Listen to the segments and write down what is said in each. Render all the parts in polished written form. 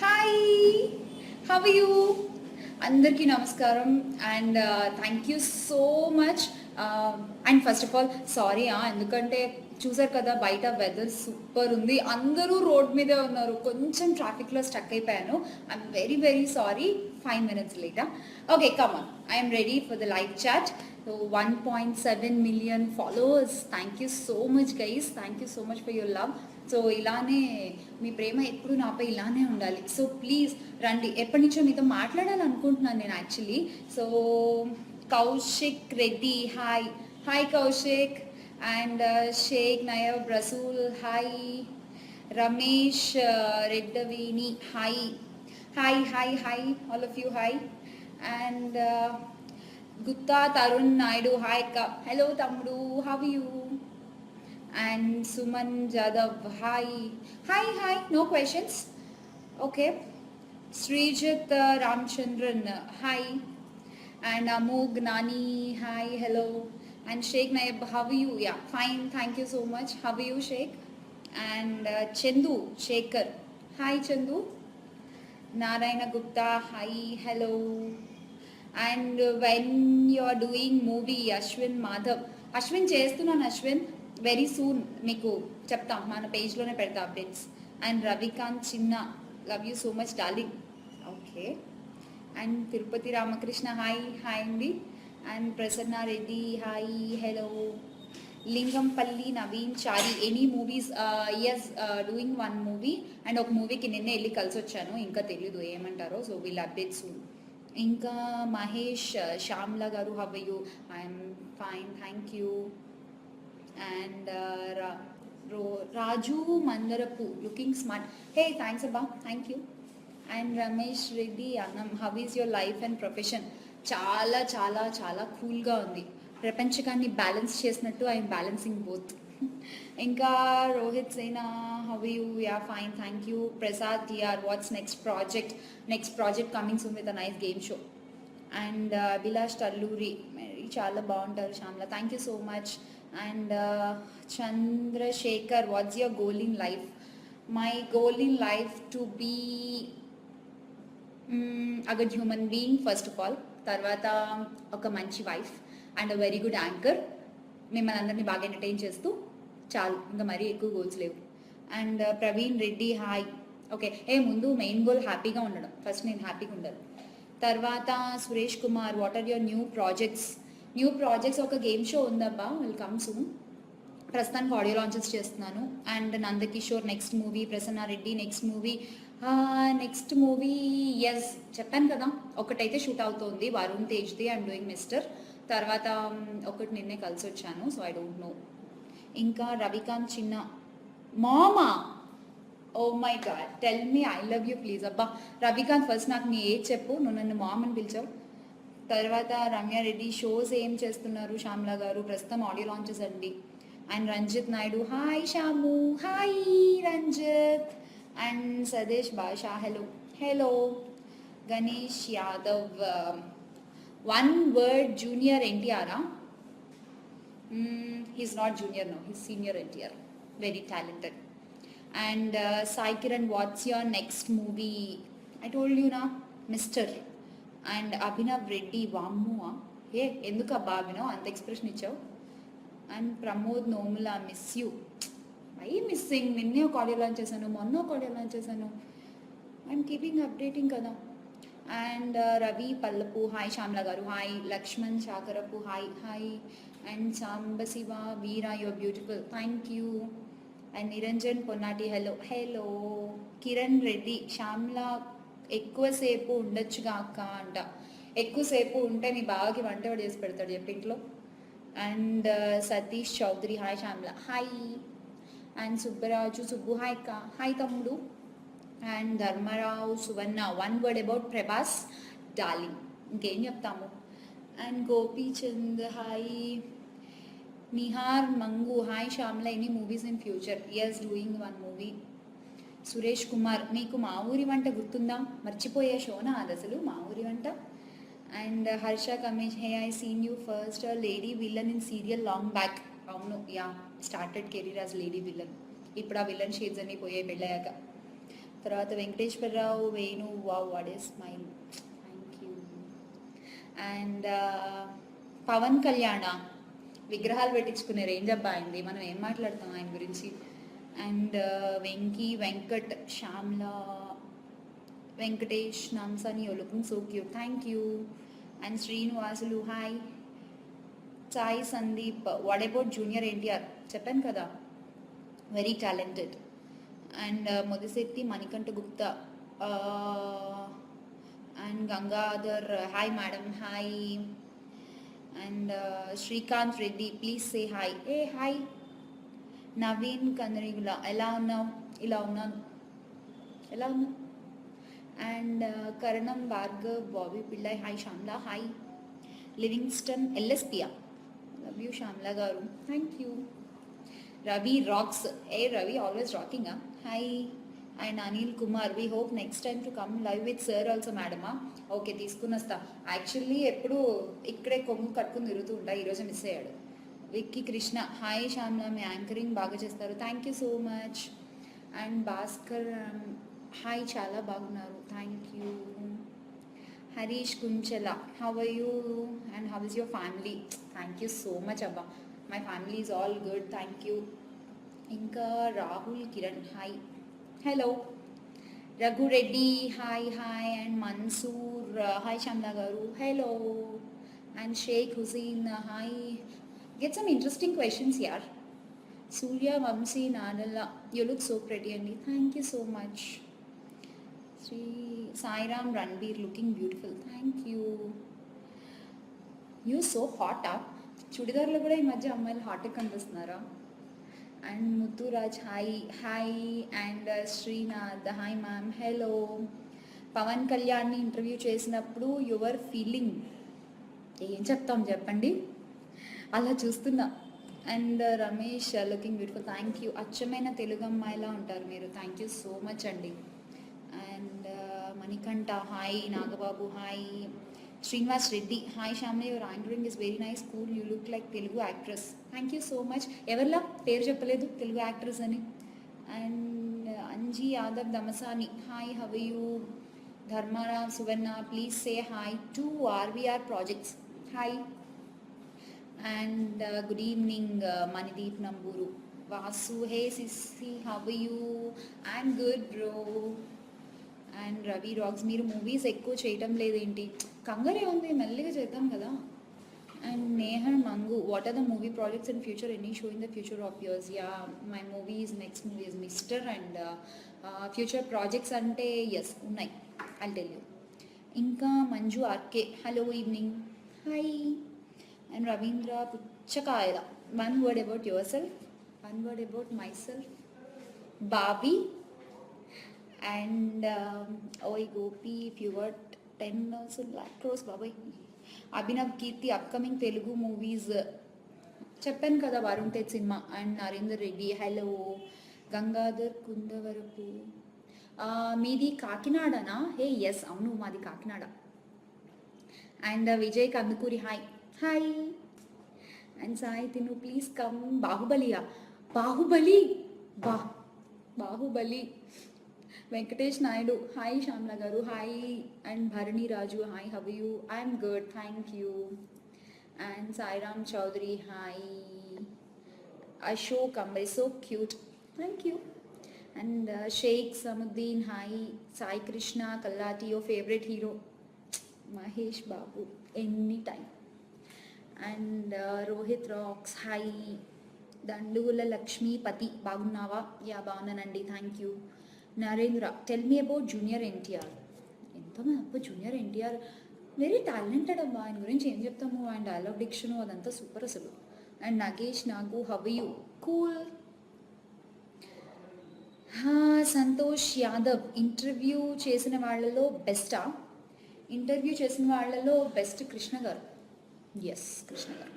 Hi, how are you? అందరికీ నమస్కారం and thank you so much. And first of all sorry, ఎందుకంటే చూసారు కదా బయట వెదర్ సూపర్ ఉంది, అందరూ రోడ్ మీదే ఉన్నారు, కొంచెం ట్రాఫిక్లో స్టక్ అయిపోయాను. I'm very very sorry. 5 minutes later. Okay, come on. I am ready for the live chat. So 1.7 million followers. Thank you so much, guys. Thank you so much for your love. So ఇలానే మీ ప్రేమ ఎప్పుడు నాపై ఇలానే ఉండాలి. So please రండి, ఎప్పటి నుంచో మీతో మాట్లాడాలనుకుంటున్నాను నేను actually. So Kaushik Reddy, hi hi Kaushik. And Sheikh Nayab Rasool, hi. Ramesh Reddaveni, hi hi hi hi all of you, hi. And Gutta Tarun Naidu, hi అక్క. హలో తమ్ముడు, how you? And Suman Jadhav, hi. Hi, hi, no questions. Okay. Srijit Ramchandran, hi. And Amog Nani, hi, hello. And Sheikh Naib, how are you? Yeah, fine, thank you so much. How are you, Sheikh? And Chandu Shekhar, hi Chandu. Narayana Gupta, hi, hello. And when you are doing movie, Ashwin Madhav, Ashwin చేస్తున్నాను Ashwin, very soon మీకు చెప్తాం, మన పేజ్లోనే పెడతా updates. And Ravikanth Chinna, love you so much darling. Okay. And Tirupati Ramakrishna, hi hi అండి. And Prasanna Reddy, hi hello. Lingampally Naveen Chary, any movies? Yes, doing one movie. And ఒక మూవీకి నిన్నే వెళ్ళి కలిసి వచ్చాను, ఇంకా తెలీదు ఏమంటారో. So we'll update soon. ఇంకా Mahesh Shyamala garu, how are you? I'm fine, thank you. And Raju Mandarapu, looking smart. Hey, thanks Abba, thank you. And Ramesh Reddy Anam, how is your life and profession? చాలా చాలా చాలా కూల్గా ఉంది. ప్రపంచకాన్ని balance చేసినట్టు I'm balancing both. ఇంకా Rohit Sena, how you? Yeah fine, thank you. Prasad TR, what's next project? Next project coming soon with a nice game show. And Abhilash Talluri, చాలా బాగుంటారు Shyamala, thank you so much. And Chandrasekhar, what's your goal in life? My goal in life to be a good human being first of all, తర్వాత ఒక మంచి wife and a very good anchor, మిమ్మల్ని అందరినీ బాగా entertain చేస్తూ చాలు, ఇంకా మరీ ఎక్కువ గోల్స్ లేవు. And Praveen Reddy, hi. Okay, ముందు మెయిన్ గోల్ హ్యాపీగా ఉండడం, ఫస్ట్ నేను హ్యాపీగా ఉండాలి. తర్వాత Suresh Kumar, what are your new projects? New projects ఒక గేమ్ షో ఉందబ్బా, విల్ కమ్ సూన్. ప్రస్తుతానికి ఆడియో లాంచెస్ చేస్తున్నాను. And Nandakishore next movie, Prasanna Reddy next movie. Next movie yes చెప్పాను కదా, ఒకటైతే షూట్ అవుతోంది, వరుణ్ తేజ్ది, ఐఎమ్ డూయింగ్ మిస్టర్. తర్వాత ఒకటి నిన్నే కలిసి వచ్చాను, సో ఐ డోంట్ నో. ఇంకా రవికాంత్ చిన్న, మామా, oh my god, tell me I love you please. అబ్బా రవికాంత్, ఫస్ట్ నాకు నీ ఏజ్ చెప్పు, నువ్వు నన్ను మామ్ అని పిలిచావు. తర్వాత రమ్యారెడ్డి, షోస్ ఏం చేస్తున్నారు శ్యామ్లా గారు? ప్రస్తుతం ఆడియో లాంచెస్ అండి. And Ranjith Naidu, hi Shyamu, hi Ranjith. And Sadesh Basha, hello hello. Ganesh Yadav, one word, junior ఎన్టీఆరా? He's not junior, no, he's senior NTR, very talented. And Sai Kiran, what's your next movie? I told you నా, మిస్టర్. అండ్ అభినవ్ రెడ్డి, వామ్ము, ఎందుకు అబ్బా అభినవ్ అంత ఎక్స్ప్రెషన్ ఇచ్చావు? And Pramod Nomula, miss you. I missing, నిన్నే ఒక audio launch చేశాను, మొన్న ఒక ఆడియో లాంచ్ చేశాను, ఐఎమ్ కీపింగ్ అప్డేటింగ్ కదా. And Ravi Pallapu, hi Shyamala garu, hi. Lakshman Chakarapu, hi hi. And Sambasiva Veera, your beautiful, thank you. And Niranjan Ponnati, hello hello. Kiran Reddy, Shyamala ఎక్కువసేపు ఉండొచ్చుగా అక్క అంట. ఎక్కువసేపు ఉంటే మీ బావకి వంట వాడు చేసి పెడతాడు చెప్పింట్లో. And Satish Chowdary, hi Shyamla, hi. And Subbaraju Subbu, hi అక్క, హాయ్ తమ్ముడు. And Dharmarao Suvarna, one word about Prabhas, darling, ఇంకేం చెప్తాము. And Gopichand, hi. Nihar Mangu, hi Shyamala, any movies in future? Yes, doing one movie. Suresh Kumar, మీకు మా ఊరి వంట గుర్తుందా? మర్చిపోయే షోనా అది అసలు, మా ఊరి వంట. And Harsha Kamesh, hey I seen you first lady villain in serial long back. అవును, yeah, started career as lady villain. ఇప్పుడు ఆ విలన్ షేడ్స్ అన్నీ పోయాయి పెళ్ళయ్యాక. తర్వాత Venkateswararao Venu wow what is smile, thank you. And Pawan కళ్యాణ విగ్రహాలు పెట్టించుకునే రేంజ్ అబ్బా అయింది, మనం ఏం మాట్లాడతాం ఆయన గురించి. And Venky Venkat Shyamala Venkatesh Namsani you looking so cute, thank you. And Srinivasulu hi. Sai Sandeep what about junior NTR, చెప్పాను కదా very talented. And Modasetti Manikanta Gupta and Gangadhar hi madam hi. And Srikanth Reddy please say hi. ఏ హాయ్. నవీన్ కందరిగుల ఎలా ఉన్నావు, ఇలా ఉన్నాను, ఎలా ఉన్నావు. And Karanam Bhargav Bobby Pillai hi. Shyamla hi. Livingston ఎల్ఎస్పియా love you Shyamala garu, thank you. Ravi rocks, ఏ Ravi always rocking hi. And Anil Kumar we hope next time to come live with sir also మేడమా. ఓకే తీసుకుని వస్తా. యాక్చువల్లీ ఎప్పుడు ఇక్కడే కొంగు కట్టుకుని తిరుగుతూ ఉంటా, ఈరోజు మిస్ అయ్యాడు. విక్కీ కృష్ణ హాయ్ శ్యామ్లా మీ యాంకరింగ్ బాగా చేస్తారు, thank you so much. And Bhaskar hi చాలా బాగున్నారు, thank you. Harish Kunchela how are you and how is your family, thank you so much అబ్బా, my family is all good, thank you. ఇంకా Rahul Kiran hi. Hello Raghureddy hi hi. And Mansoor hi Shyamala garu hello. And Sheikh Hussain hi. Get some interesting questions యార్. Surya Vamsi నాడల్ల you look so pretty అండి, thank you so much. Sri Sairam Ranbir looking beautiful, thank you. You so హాటా, చుడిదార్లో కూడా ఈ మధ్య అమ్మాయిలు హాట్గా కనిపిస్తున్నారా. And Muthuraj hi hi. And Srinath hi ma'am hello. Pawan కళ్యాణ్ని ఇంటర్వ్యూ చేసినప్పుడు యువర్ ఫీలింగ్ ఏం చెప్తాం చెప్పండి, అలా చూస్తున్నా. And Ramesh looking beautiful, thank you. అచ్చమైన తెలుగు అమ్మాయిలా ఉంటారు మీరు, థ్యాంక్ యూ సో మచ్ అండి. And Manikanta hi. Nagababu hi. Srinivas Reddy hi Shyamla your anchoring is very nice cool you look like Telugu actress, thank you so much. ఎవరిలా పేరు చెప్పలేదు తెలుగు యాక్ట్రెస్ అని. And Anji Yadav Damasani hi how you. Dharmarao Suvarna please say hi to RVR projects hi. And good evening Manideep Namburu. Vasu hey సిస్సి how you, I'm good bro. And Ravi rocks మీరు movies ఎక్కువ చేయటం లేదేంటి, కంగారే ఉంది మెల్లిగా చేద్దాం కదా. అండ్ నేహర్ మంగు what are the movie projects in future, any show in the future of yours. Yeah my movies next movie is mister. And future projects అంటే ఎస్ ఉన్నాయి, ఐల్ టెల్ యూ. ఇంకా Manju RK hello evening hi. And Ravindra Puchakayala one word about yourself, one word about myself Bobby. And ఓయ్ Gopi if you were 10,000 lakh crores బాబాయ్. Abhinav Keerthi upcoming Telugu movies చెప్పాను కదా Varun Tej cinema. And Narender Reddy hello. Gangadhar Kundavarapu మీది కాకినాడనా, hey yes అవును మాది Kakinada. And Vijay Kandukuri hi hi. And Sai తిను please come. బాహుబలియా, Baahubali Baahubali. Venkatesh Naidu hi Shyamala garu hi. And Bharani Raju hi how you, I'm good thank you. And Sairam Chowdary hi. Ashok Ambai so cute, thank you. And Sheikh Samuddin hi. Sai Krishna Kallati your favourite hero Mahesh Babu any time. And Rohit rocks hi. Dandugula Lakshmipathi బాగున్నావా, yeah బాగున్నానండి thank you. Narendra tell me about junior NTR. ఎంతమంది అబ్బా junior NTR very talented అబ్బా, ఆయన గురించి ఏం చెప్తాము, ఆయన డైలాగ్ డిక్షను అదంతా సూపర్ అసలు. And Nagesh Nagu have you cool. Santosh Yadav interview చేసిన వాళ్ళలో బెస్టా, ఇంటర్వ్యూ చేసిన వాళ్ళలో బెస్ట్ కృష్ణ గారు, yes Krishna garu.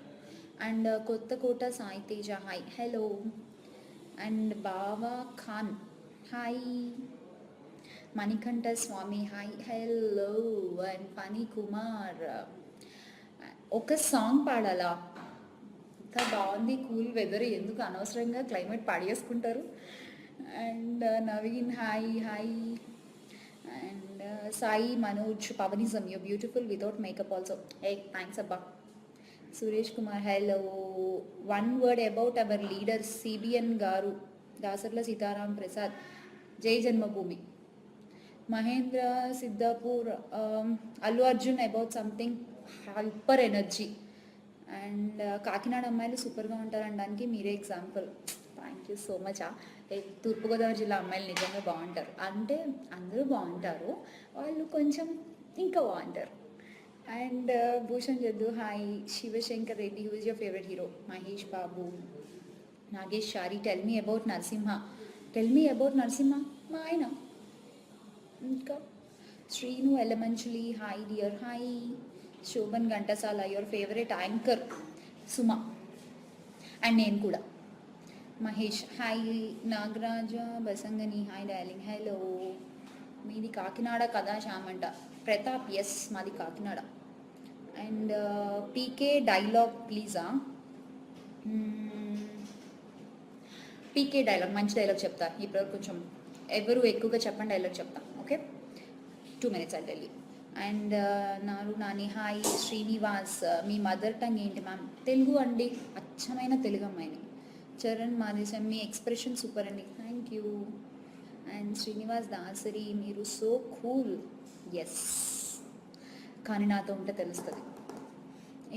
And Kotha Kota Sai Teja hi hello. And Bava Khan hi. Manikanta Swamy hi hello. And Phani Kumar ఒక సాంగ్ పాడాలా, ఇంత బాగుంది కూల్ వెదర్, ఎందుకు అనవసరంగా క్లైమేట్ పాడేసుకుంటారు. And Naveen, hi. And Sai, Manoj, Pavanism, you're beautiful without makeup also. Hey, thanks Abba. Suresh Kumar, hello. One word about our leaders, CBN Garu, Dasarla Sitaram Prasad, Jai Janmabhoomi. Mahendra Siddhapur, Allu Arjun about something hyper energy. And Kakinada అమ్మాయిలు సూపర్గా ఉంటారు అనడానికి మీరే example. Thank you so much. తూర్పుగోదావరి జిల్లా అమ్మాయిలు నిజంగా బాగుంటారు అంటే అందరూ బాగుంటారు, వాళ్ళు కొంచెం ఇంకా బాగుంటారు. And Bhushan Jaddu hi. Shivashankar Reddy, who is your favourite hero? Mahesh Babu. Nagesh Shari, tell me about Narasimha. మా ఆయన. ఇంకా Srinu Elamanchili hi dear hi. Shobhan Ghantasala, your favourite anchor Suma. And నేను కూడా. Mahesh hi. Nagaraja Basangani hi darling, hello. మీది కాకినాడ కదా శ్యామంట. ప్రతాప్, ఎస్ మాది కాకినాడ. అండ్ పీకే డైలాగ్ ప్లీజా. పీకే డైలాగ్, మంచి డైలాగ్ చెప్తా. ఇప్పుడు కొంచెం ఎవరు ఎక్కువగా చెప్పండి డైలాగ్ చెప్తా. Okay, 2 minutes I tell you. And నారు నాని హాయ్. శ్రీనివాస్, మీ మదర్ టంగ్ ఏంటి మ్యామ్? తెలుగు అండి, అచ్చమైన తెలుగు అమ్మాయిని. చరణ్ మాదేశం, మీ ఎక్స్ప్రెషన్ సూపర్ అండి, thank you. And Srinivas Dasari, మీరు సో కూల్. ఎస్, కానీ నాతో ఉంటే తెలుస్తుంది.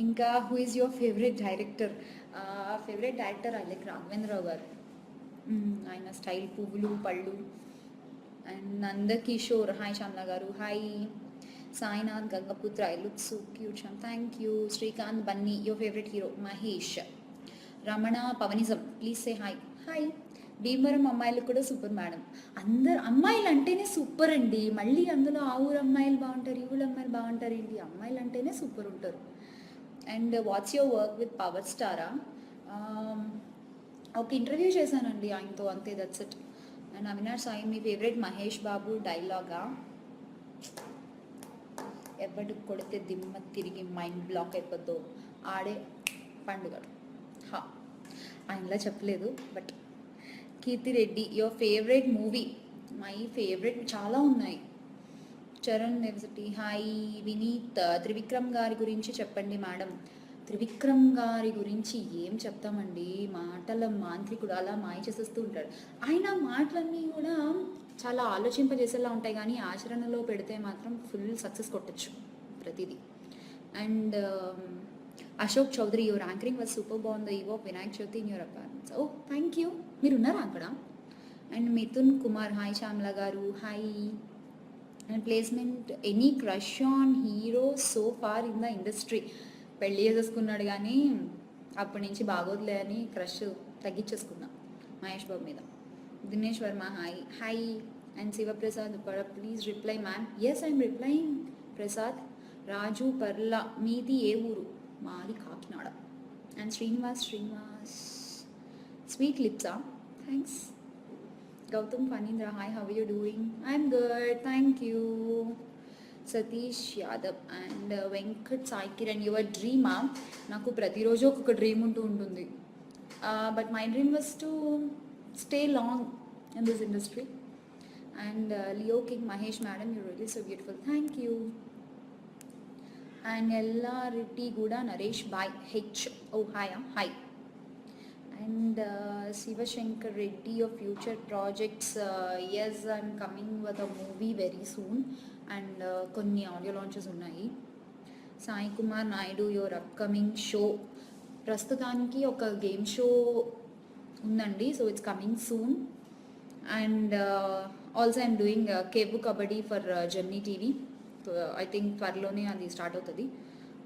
ఇంకా who is your favourite director? Favourite director I like Raghavendra Rao గారు. ఆయన స్టైల్, పువ్వులు పళ్ళు. And Nandakishore hi. Shyamala garu hi. Sainath Gangaputra, I look so cute Shyam, thank you. Srikanth Bunny, your favourite hero? Mahesh. Ramana Pawanism, please say hi. Hi. Bhimavaram అమ్మాయిలు కూడా సూపర్ మేడం. అందరు అమ్మాయిలు అంటేనే సూపర్ అండి. మళ్ళీ అందులో ఆ ఊరు అమ్మాయిలు బాగుంటారు, ఈ ఊరు అమ్మాయిలు బాగుంటారు ఏంటి? అమ్మాయిలు అంటేనే సూపర్ ఉంటారు. And what's your work with power స్టారా? ఒక ఇంటర్వ్యూ చేశానండి ఆయనతో, అంతే, that's it. And Avinash Sai, మీ ఫేవరెట్ మహేష్ బాబు డైలాగా? ఎవడు కొడితే దిమ్మ తిరిగి మైండ్ బ్లాక్ అయిపోద్దో ఆడే పండుగ. ఆయనలా చెప్పలేదు, but Keerthi Reddy, your favourite movie? My favourite చాలా ఉన్నాయి. చరణ్ నెవసిటీ హాయ్. వినీత్, త్రివిక్రమ్ గారి గురించి చెప్పండి మేడం. త్రివిక్రమ్ గారి గురించి ఏం చెప్తామండి, మాటల మాంత్రికుడు, అలా మాయ చేసేస్తూ ఉంటాడు. ఆయన మాటలన్నీ కూడా చాలా ఆలోచింపజేసేలా ఉంటాయి, కానీ ఆచరణలో పెడితే మాత్రం ఫుల్ సక్సెస్ కొట్టచ్చు ప్రతిదీ. And Ashok Chowdary, your anchoring was super, బాగుంది. ఈవో Vinayak Chavithi in your apartments. Oh thank you. మీరు ఉన్నారా అక్కడ? And Mithun Kumar hi. Shyamala garu hi. And placement, any crush on hero so far in the industry? పెళ్ళి చేసేసుకున్నాడు కానీ అప్పటి నుంచి బాగోదులే అని క్రష్ తగ్గించేసుకున్నా మహేష్ బాబు మీద. Dinesh Varma hi. Hi. And Shivaprasad Uppada, please reply ma'am. Yes I'm replying Prasad. Raju Parla, మీది ఏ ఊరు? మాది కాకినాడ. అండ్ శ్రీనివాస్ స్వీట్ లిప్సా, thanks. Gautam Phanindra hi, how are you doing? I'm good, thank you. Satish Yadav and Venkat Sai Kiran, your డ్రీమా? నాకు ప్రతిరోజు ఒక్కొక్క డ్రీమ్ ఉంటుంది, but my dream was to stay long in this industry. And Leo king Mahesh madam, you really so beautiful, thank you. And Ellareddy కూడా Naresh boy H, oh hi. Hi. And Shivashankar Reddy, your future projects? Yes, I'm coming with a movie very soon. And కొన్ని audio launches ఉన్నాయి. Sai Kumar Naidu, your upcoming show? ప్రస్తుతానికి ఒక game show ఉందండి, so it's coming soon. And also I'm doing కేబు kabaddi for journey TV, I think త్వరలోనే అది start అవుతుంది.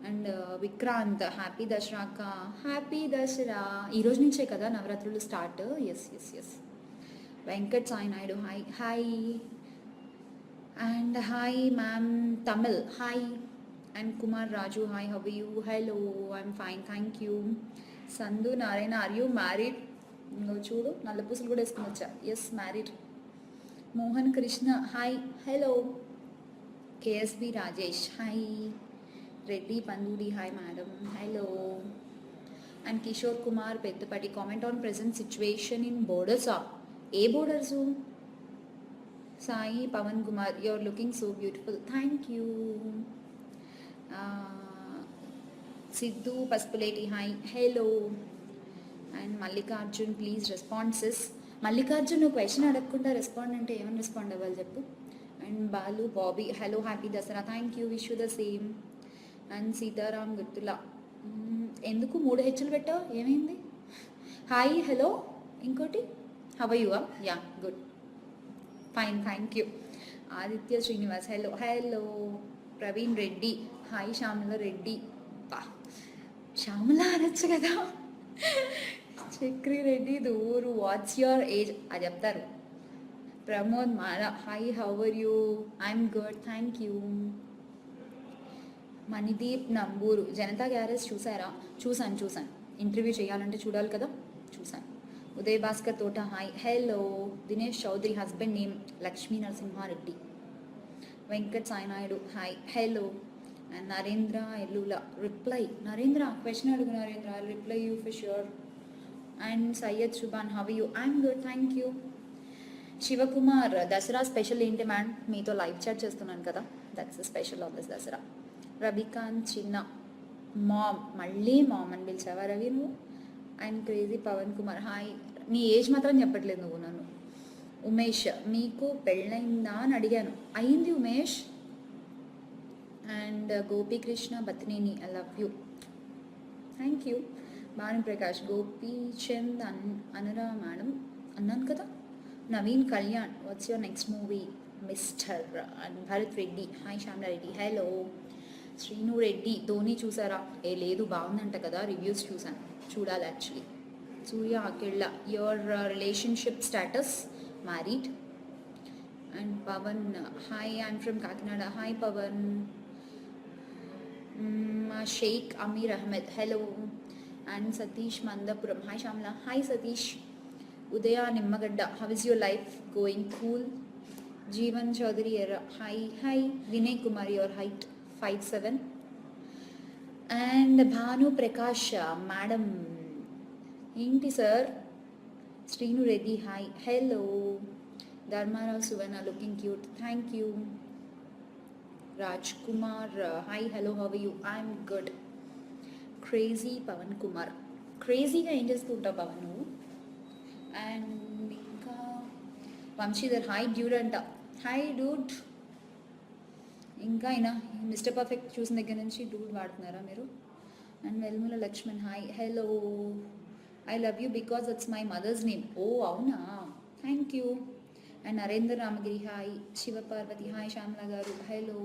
And Vikrant, happy Dasara అక్క. హ్యాపీ దసరా. ఈరోజు నుంచే కదా నవరాత్రులు start. Yes. Venkat Sai Naidu hi. Hi. And hi ma'am Tamil hi. And Kumar Raju hi, how are you? Hello, I'm fine, thank you. Sandhu Narayana, are you married? నువ్వు చూడు, నల్ల పూసలు కూడా వేసుకుని వచ్చా. Yes, married. Mohan Krishna hi, hello. KSB Rajesh hi. Reddy Pandudi hi madam, hello. And Kishore Kumar Peddapati, comment on present situation in బోర్డర్సా? ఏ borders? Sai Pavan Kumar, you're looking so beautiful, thank you. Siddhu Pasupuleti, hi hello. And Mallikarjun, please responses. Mallikarjun నువ్వు క్వశ్చన్ అడగకుండా రెస్పాండ్ అంటే ఏమని రెస్పాండ్ అవ్వాలి చెప్పు. And Balu Bobby, hello happy Dasara, thank you, wish you the same. And Sitaram గుర్తుల, ఎందుకు 3 హెచ్చులు పెట్టావు, ఏమైంది? హాయ్ హలో ఇంకోటి, have you? Yeah good, fine, thank you. Aditya Srinivas, hello hello. Praveen Reddy, hi Shyamala Reddy. పా శ్యామల అనొచ్చు కదా. Chakri Reddy దూరు, watts your age అది చెప్తారు. Pramod Mara, hi how are you? I'm good, thank you. Manideep Namburu, Janatha Garage చూసారా? చూసాను. ఇంటర్వ్యూ చేయాలంటే చూడాలి కదా, చూసాను. Uday Bhaskar Thota, hi hello. Dinesh Chowdary, husband name Lakshmi Narasimhareddy. Venkat Sainaidu, hi hello. And Narendra Ellula, reply. Narendra question అడుగు Narendra, reply you for sure. And Syed Subhan, how you? I'm good, thank you. Shivakumar, Dasara special ఏంటి మ్యామ్? మీతో live chat చేస్తున్నాను కదా, that's special of this Dasara. Ravikanth చిన్న, మామ్, మళ్ళీ మామ్ అని పిలిచావా రవి నువ్వు? And crazy Pavan Kumar, hi. నీ ఏజ్ మాత్రం చెప్పట్లేదు నువ్వు నన్ను. ఉమేష్, మీకు పెళ్ళైందా అని అడిగాను, అయింది Umesh. And Gopikrishna Batneni, I love you, thank you. Bhanu Prakash, Gopichand అనురా మేడం అన్నాను కదా. Naveen Kalyan, what's your next movie mister. And Bharat Reddy, hi Shyamala Reddy, hello. Srinu Reddy, Dhoni చూసారా? ఏ లేదు, బాగుందంట కదా, రివ్యూస్ చూసాను, చూడాలి actually. Surya Akhila, your relationship status married. And Pavan, hi I'm from Kakinada, hi Pavan. Sheikh Amir Ahmed, hello. And Satish Mandapuram, hi Shyamala, hi Satish. Udaya Nimmagadda, how is your life going? Cool. Jeevan Chowdary Erra, hi hi. Vinay Kumar, your height 5'7". And Bhanu Prakash, madam ఏంటి sir? Srinu Reddy, hi hello. Dharmarao Suvarna, looking cute, thank you. Raj Kumar, hi hello, how are you? I'm good. Crazy Pavan Kumar, క్రేజీగా ఏం చేస్తూ ఉంటావు పవన్ నువ్వు? And ఇంకా Vamshidhar, hi dude అంట, hi dude. ఇంకా అయినా మిస్టర్ పర్ఫెక్ట్ చూసిన దగ్గర నుంచి డూడ్ వాడుతున్నారా మీరు? And Velmula Lakshman, hi hello. I love you because it's my mother's name. Oh అవునా, thank you. And Narendra Ramagiri, hi. Shivaparvathi, hi Shyamala garu, hello.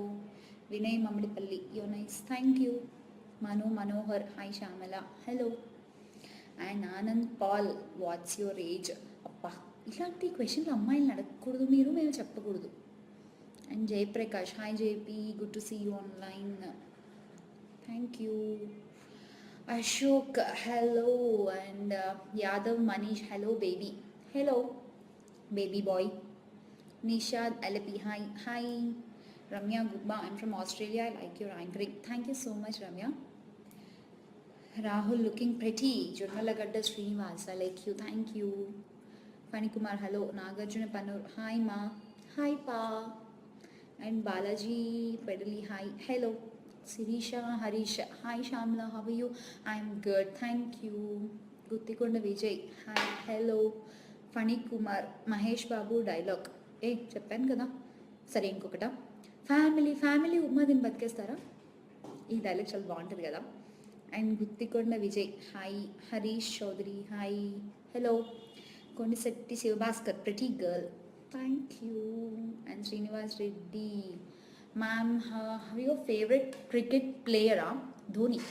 Vinay Mammadipalli, yo nice, thank you. Manu Manohar, hi Shyamala, hello. And Anand Paul, what's your age? అబ్బా, ఇలాంటి క్వశ్చన్లు అమ్మాయిలను అడగకూడదు మీరు, మేము చెప్పకూడదు. And Jayaprakash, hi JP, good to see you online, thank you. Ashok, hello. And Yadav Manish, hello baby, hello baby boy. Nishad Alapi, hi hi. Ramya Gubba, I'm from Australia, I like your anchoring, thank you so much Ramya. Rahul, looking pretty. Jonnalagadda Srinivas, I like you, thank you. Phanikumar, hello. Nagarjuna Pannur, hi ma, hi pa. And Balaji Pedali, hi hello. Sirisha Harish, hi Shyamala, how you? I'm good, thank you. Guttikonda Vijay, hi hello. Phanikumar, Mahesh Babu dialogue చెప్పాను కదా, సరే ఇంకొకట. Family family upma దీన్ని బతికేస్తారా? ఈ dialogue చాలా బాగుంటుంది కదా. And Guttikonda Vijay, hi. Harish Chowdary, hi hello. Kondisetti Shivabhaskar, pretty girl, thank you. And Srinivas Reddy, ma'am your favourite cricket ప్లేయరా? ధోని.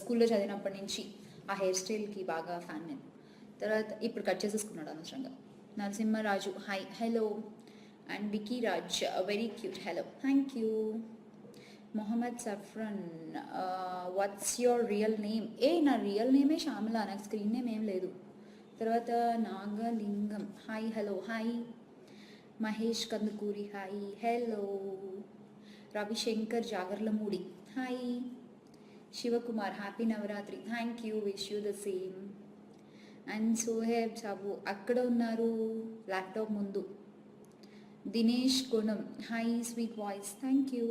స్కూల్లో చదివినప్పటి నుంచి ఆ హెయిర్ స్టైల్కి బాగా ఫ్యాన్ నేను. తర్వాత ఇప్పుడు కట్ చేసేసుకున్నాడు అనవసరంగా. Narasimharaju, hi hello. And Vicky Raj, very cute, hello, thank you. Mohammed సఫ్రన్, వాట్స్ యువర్ రియల్ నేమ్? నా రియల్ నేమే శ్యామల, నాకు స్క్రీన్ నేమ్ ఏం లేదు. తర్వాత Nagalingam, hi hello, hi. Mahesh Kandukuri, hi hello. Ravishankar Jagarlamudi, hi. Shivakumar, happy Navaratri, thank you, wish you the same. And Soheb సాబు అక్కడ ఉన్నారు ల్యాప్టాప్ ముందు. Dinesh Gunam hi sweet voice, thank you.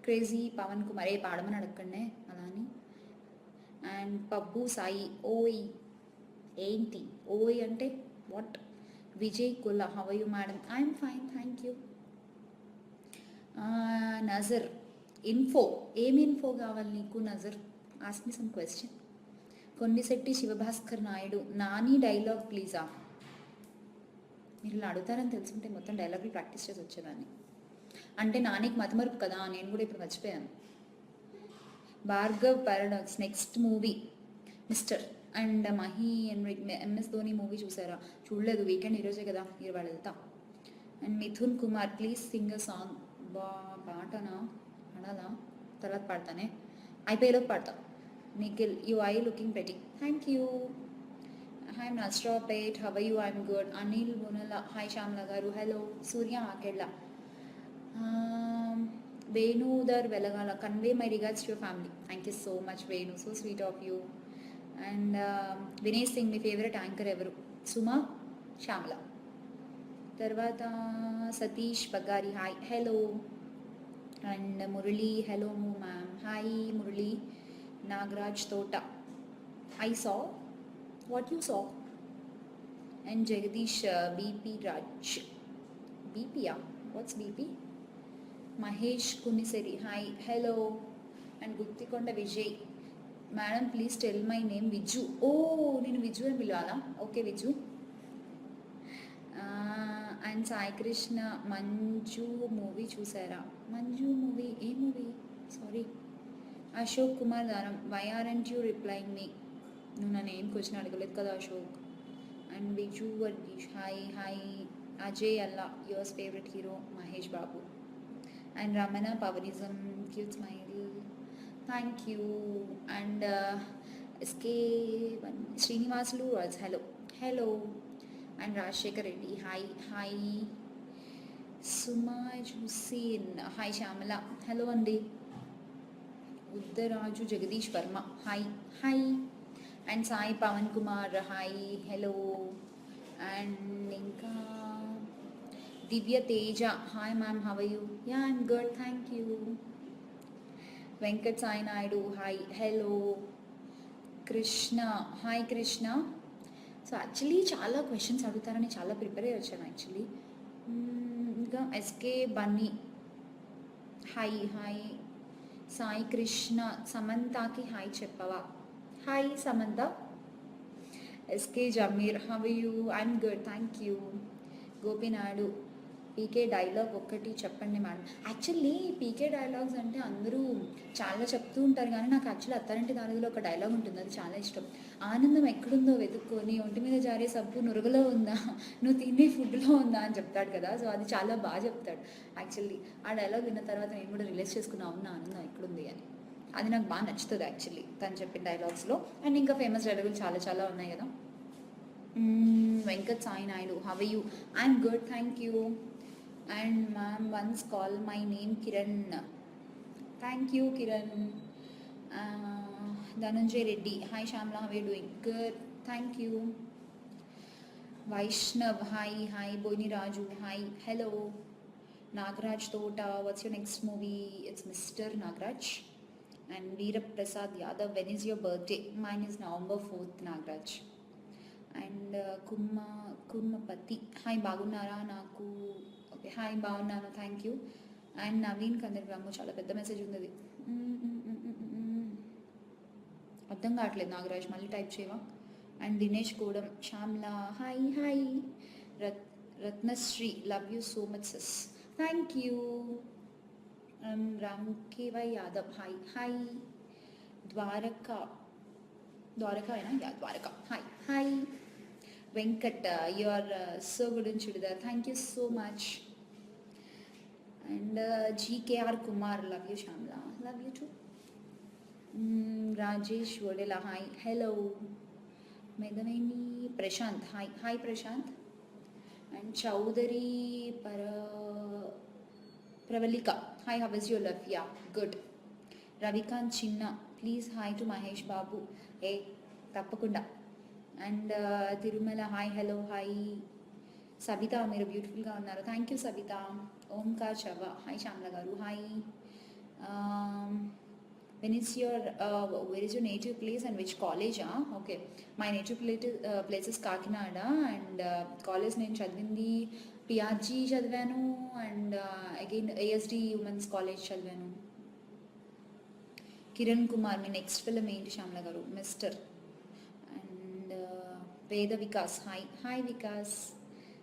Crazy Pavan Kumar ఏ పాడమని అడగండి అలా అని. అండ్ పబ్బు సాయి ఓయ్ ఏంటి ఓయ్ అంటే what. Vijay Kulla how you madam, I'm fine thank you. Nazar info, ఏం ఇన్ఫో కావాలి నీకు Nazar, ask me some question. Kondisetti Shivabhaskar Naidu Nani dialogue ప్లీజా. మీరు ఇలా అడుగుతారని తెలుసుంటే మొత్తం డైలాగులు ప్రాక్టీస్ చేసి వచ్చేదాన్ని. అంటే నానికి మతమరుపు కదా, నేను కూడా ఇప్పుడు మర్చిపోయాను. Bhargav paradox next movie mister and Mahi and MS Dhoni movie చూసారా? చూడలేదు, వీకెండ్ ఈరోజే కదా, ఇవాళ వెళ్తా. And Mithun Kumar please sing a song. పాటనా పాడాలా? తర్వాత పాడతానే, అయిపోయేలోపు పాడతా. నిఖిల్ యూ ఐ లుకింగ్ పెట్టి, thank you. Hi Nasrapet how you, I'm good. Anil Bunala hi Shyamala garu hello. Surya Akella Venudhar Velagala convey my regards to your family, thank you so much Venu, so sweet of you. And Vinesh Singh మీ favourite anchor ఎవరు? సుమా శ్యామల. తర్వాత Satish Bagari hi hello. And Murali hello ma'am, hi Murali. Nagaraj Thota I saw what you saw. And Jagadish BP Raj, బీపీయా what's BP. Mahesh Kuniseri hi hello. And Guttikonda Vijay madam please tell my name Vijju. ఓ నేను విజ్జు అని పిలవాలా? Okay Vijju. And Sai Krishna Manju movie చూసారా? Manju movie ఏ మూవీ? సారీ. అశోక్ కుమార్ దారం why aren't you replying me. నువ్వు నన్ను ఏం క్వశ్చన్ అడగలేదు కదా Ashok. And Biju Varghese hi hi. Ajay Alla yours favourite hero Mahesh Babu. And Ramana Pawanism cute smile, thank you. And SK Srinivasulu hello hello. And Rajasekhar Reddy hi hi. Suma జుసీన్ హాయ్ శ్యామల హలో అండి. Uddaraju Jagadish Varma hi hi. And Sai Pavan Kumar hi hello. And ఇంకా Divya Teja hi ma'am how you. Yeah I'm good thank you. Venkat Sai Naidu hi hello. Krishna hi Krishna. So actually చాలా questions అడుగుతారని చాలా prepare అయ్యి వచ్చాను actually. ఇంకా SK Bunny hi hi. Sai Krishna సమంతకి హాయ్ చెప్పవా? Hi Samantha. SK Jameer how you, I'm good thank you. Gopinaidu PK dialogue ఒక్కటి చెప్పండి మేడం. యాక్చువల్లీ పీకే డైలాగ్స్ అంటే అందరూ చాలా చెప్తూ ఉంటారు, కానీ నాకు యాక్చువల్లీ అత్తారింటి దానిలో ఒక డైలాగ్ ఉంటుంది, అది చాలా ఇష్టం. ఆనందం ఎక్కడుందో వెతుక్కొని ఒంటి మీద జారే సబ్బు నురుగులో ఉందా, నువ్వు తినే ఫుడ్లో ఉందా అని చెప్తాడు కదా. సో అది చాలా బాగా చెప్తాడు యాక్చువల్లీ. ఆ డైలాగ్ విన్న తర్వాత నేను కూడా రిలేట్ చేసుకున్నా, ఉన్న ఆనందం ఎక్కడుంది అని. అది నాకు బాగా నచ్చుతుంది యాక్చువల్లీ తను చెప్పిన డైలాగ్స్లో. అండ్ ఇంకా ఫేమస్ డైలాగులు చాలా చాలా ఉన్నాయి కదా. Venkat Sai Naidu how you, I'm good thank you. And ma'am once call my name Kiran, thank you Kiran. Dhananjay Reddy hi Shyamala how you doing? Good thank you. Vaishnav hi hi. Boini Raju hi hello. Nagaraj Thota what's your next movie? It's mister Nagaraj. And Veeraprasad Yadav when is your birthday? Mine is November 4th Nagaraj. And Kurmapathi hi బాగున్నారా? నాకు okay hi బాగున్నాను thank you. And Naveen కందర్గ్రాము చాలా పెద్ద message ఉంది అది, అర్థం కావట్లేదు నాగరాజ్, మళ్ళీ టైప్ చేయవా? And Dinesh Gudem Shyamala hi hi. Ratnasri love you so much సస్, thank you. Ram KY Yadav hi hi. Dwaraka అయినా yeah Dwaraka hi hi. Venkat your so good in churidar, thank you so much. And GKR Kumar love you Shyamala, love you too. Rajesh Vadela hi hello. Medaveni Prashanth hi hi Prashanth. And Chowdary Pravalika hi how is your love? Yeah good. Ravikanth చిన్న please hi to Mahesh Babu. ఏ తప్పకుండా. And Tirumala hi hello hi. Sabitha మీరు బ్యూటిఫుల్గా ఉన్నారు, thank you Sabitha. Omkar Chava hi Shyamala garu hi. When is your where is your native place and which college? Okay, my native place is Kakinada and college నేను చదివింది PRG చదివాను and again ASD women's college చదివాను. కిరణ్ కుమార్ మీ next film ఏంటి Shyamala garu? Mister. And Veda Vikas hi hi Vikas.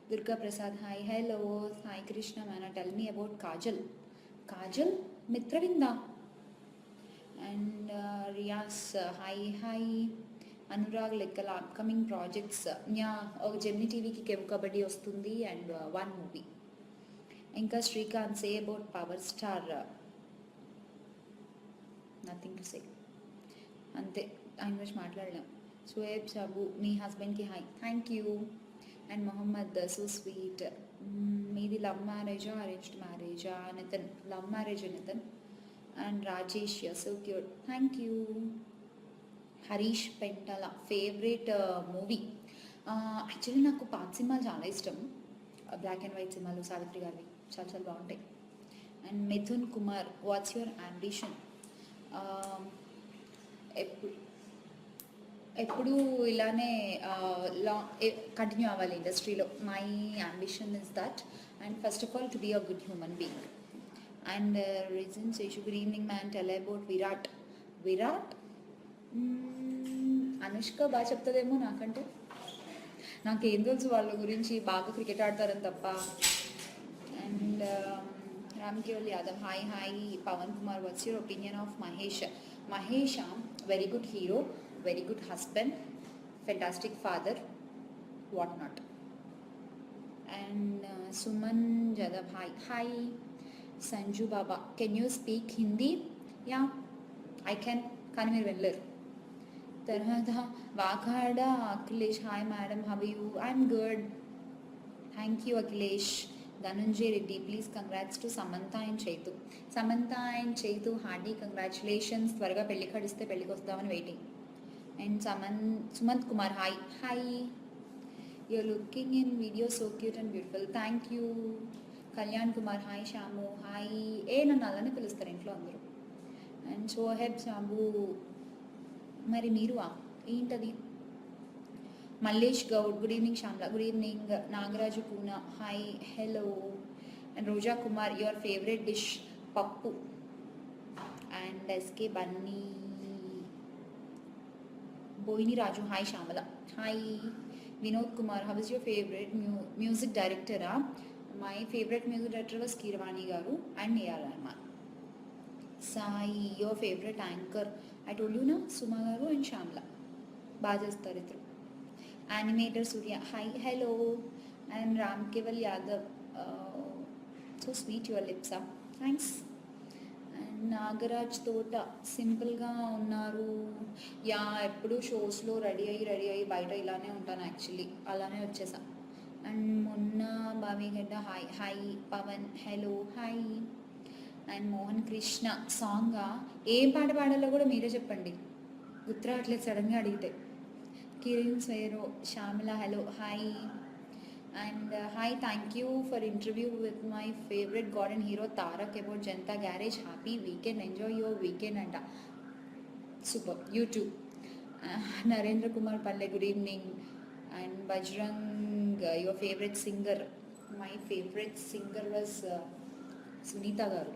Durga Prasad hi hello. Hi Krishna మేనా tell me about Kajal. Kajal Mitravinda. And Riyaz hi hi. Anurag Lekkala upcoming projects yeah ఒక Gemini టీవీకి కెవ్ కబడ్డీ వస్తుంది అండ్ వన్ మూవీ. ఇంకా Srikanth say about power star. Nothing to say, అంతే, ఆయన గురించి మాట్లాడలేం. షోయబ్ షాబు మీ హస్బెండ్కి hi thank you. And Mohammed so sweet. మీది లవ్ మ్యారేజా అరేంజ్డ్ మ్యారేజా? Nithin love marriage Nithin. And Rajesh so cute thank you. Harish పెంటల favourite movie actually నాకు పాత సినిమాలు చాలా ఇష్టం, బ్లాక్ అండ్ వైట్ సినిమాలు సావిత్రి గారివి చాలా చాలా బాగుంటాయి. And Mithun Kumar what's your ambition? ఎప్పుడు ఇలానే కంటిన్యూ అవ్వాలి ఇండస్ట్రీలో. My ambition is that and first of all to be a good human being. And reason Seshu good evening man tell about Virat. Virat Anushka బాగా చెప్తుందేమో నాకంటే, నాకేం తెలుసు వాళ్ళ గురించి, బాగా క్రికెట్ ఆడతారని తప్ప. And Ramkewal Yadav hi hi. Pavan Kumar what's your opinion of Mahesh? Mahesh very good hero, very good husband, fantastic father, what not. And Suman Jadhav hi hi. Sanju Baba can you speak Hindi? Yeah I can, కానీ మీరు వెళ్ళరు. తర్వాత Vakada Akhilesh hi madam how are you? I'm good thank you Akhilesh. Dhananjay Reddy please congrats to Samantha and Chaitu. Samantha and Chaitu hearty congratulations. త్వరగా పెళ్లి కడిస్తే పెళ్ళికి వస్తామని waiting. And Sumanth Kumar hi hi. You're looking in video so cute and beautiful thank you. Kalyan Kumar hi Shamu hi. నన్ను అలానే పిలుస్తారు ఇంట్లో అందరూ. అండ్ షోహెబ్ షాంబు మరి మీరు ఏంటది? Mallesh Goud good evening Shyamala. Good evening. Nagaraju Poona hi hello. And Roja Kumar your favourite dish? పప్పు. And SK Bunny. Boini Raju hi Shyamala hi. Vinod Kumar how is your favourite music డైరెక్టరా? My favourite music director was Keeravani garu and AR Rahman. Sai your favourite anchor? I told you నా, Suma garu and Shyamala బాగా చేస్తారు ఇద్దరు. Animator Surya hi hello. And Ramkewal Yadav so sweet your లిప్సా thanks. And Nagaraj Thota సింపుల్గా ఉన్నారు. Yeah ఎప్పుడు షోస్లో ready అయ్యి బయట ఇలానే ఉంటాను, యాక్చువల్లీ అలానే వచ్చేసా. అండ్ మొన్న Bavigadda hi hi. Pavan hello hi. And Mohan Krishna song ఏం పాట పాడాలో కూడా మీరే చెప్పండి, గుర్తు రావట్లేదు సడన్గా అడిగితే. Kiran Swero Shyamala hello hi. And hi thank you for interview with my favourite garden hero Tarak about Janatha garage. Happy weekend, enjoy your weekend అంట. Super YouTube. Narendra Kumar Palle good evening. And Bajrang your favourite singer? My favourite singer was Sunitha garu.